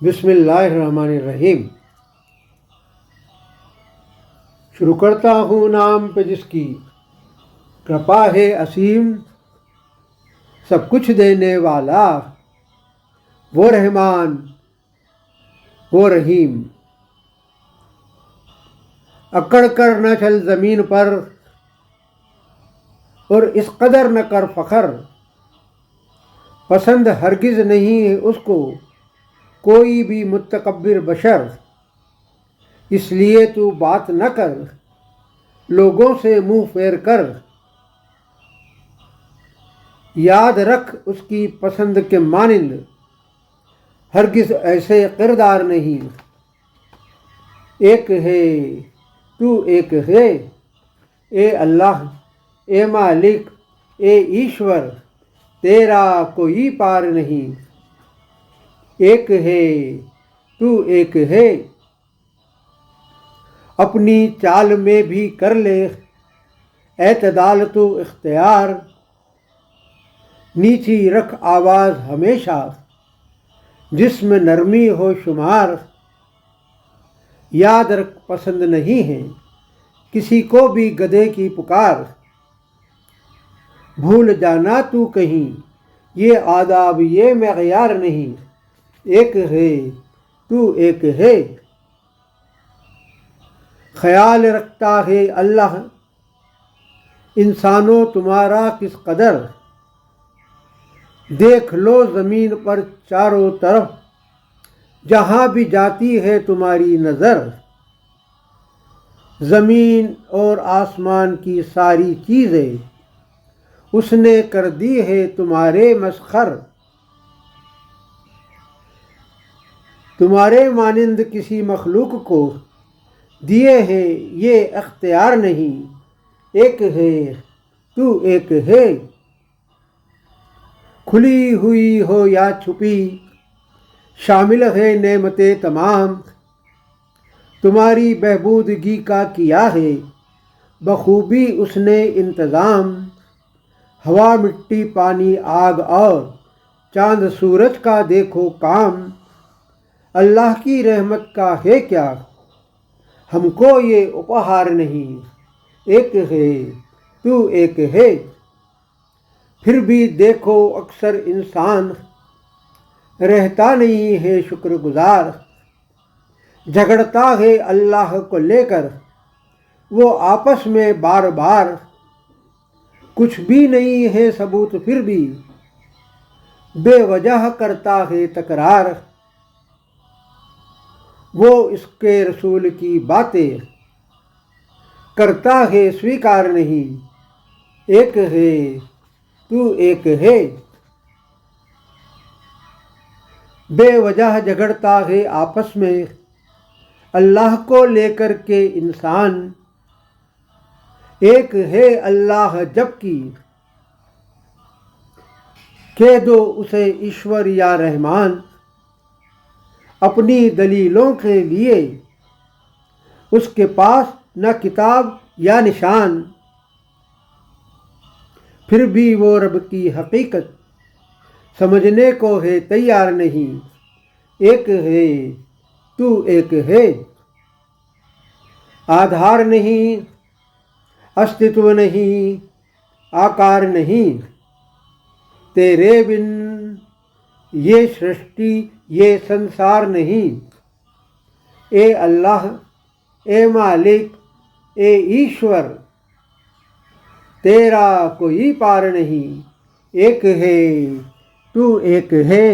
بسم اللہ الرحمن الرحیم۔ شروع کرتا ہوں نام پہ جس کی کرپا ہے اسیم، سب کچھ دینے والا وہ رحمان وہ رحیم۔ اکڑ کر نہ چل زمین پر اور اس قدر نہ کر فخر، پسند ہرگز نہیں ہے اس کو کوئی بھی متکبر بشر۔ اس لیے تو بات نہ کر لوگوں سے منہ پھیر کر، یاد رکھ اس کی پسند کے مانند ہرگز ایسے کردار نہیں۔ ایک ہے تو ایک ہے اے اللہ اے مالک اے ایشور، تیرا کوئی پار نہیں۔ ایک ہے تو ایک ہے، اپنی چال میں بھی کر لے اعتدال تو اختیار۔ نیچی رکھ آواز ہمیشہ جس میں نرمی ہو شمار۔ یاد رکھ پسند نہیں ہے کسی کو بھی گدھے کی پکار۔ بھول جانا تو کہیں یہ آداب یہ معیار نہیں۔ ایک ہے تو ایک ہے، خیال رکھتا ہے اللہ انسانوں تمہارا کس قدر۔ دیکھ لو زمین پر چاروں طرف جہاں بھی جاتی ہے تمہاری نظر۔ زمین اور آسمان کی ساری چیزیں اس نے کر دی ہے تمہارے مسخر۔ تمہارے مانند کسی مخلوق کو دیے ہیں یہ اختیار نہیں۔ ایک ہے تو ایک ہے، کھلی ہوئی ہو یا چھپی شامل ہے نعمتیں تمام۔ تمہاری بہبودگی کا کیا ہے بخوبی اس نے انتظام۔ ہوا مٹی پانی آگ اور چاند سورج کا دیکھو کام۔ اللہ کی رحمت کا ہے کیا ہم کو یہ اپہار نہیں۔ ایک ہے تو ایک ہے، پھر بھی دیکھو اکثر انسان رہتا نہیں ہے شکر گزار۔ جھگڑتا ہے اللہ کو لے کر وہ آپس میں بار بار۔ کچھ بھی نہیں ہے ثبوت پھر بھی بے وجہ کرتا ہے تکرار۔ وہ اس کے رسول کی باتیں کرتا ہے سویکار نہیں۔ ایک ہے تو ایک ہے، بے وجہ جھگڑتا ہے آپس میں اللہ کو لے کر کے انسان۔ ایک ہے اللہ جبکہ کہہ دو اسے ایشور یا رحمان۔ اپنی دلیلوں کے لیے اس کے پاس نہ کتاب یا نشان، پھر بھی وہ رب کی حقیقت سمجھنے کو ہے تیار نہیں۔ ایک ہے تو ایک ہے، آدھار نہیں استتو نہیں آکار نہیں۔ تیرے بن یہ سرشٹی یہ سنسار نہیں۔ اے اللہ اے مالک اے ایشور، تیرا کوئی پار نہیں۔ ایک ہے تو ایک ہے۔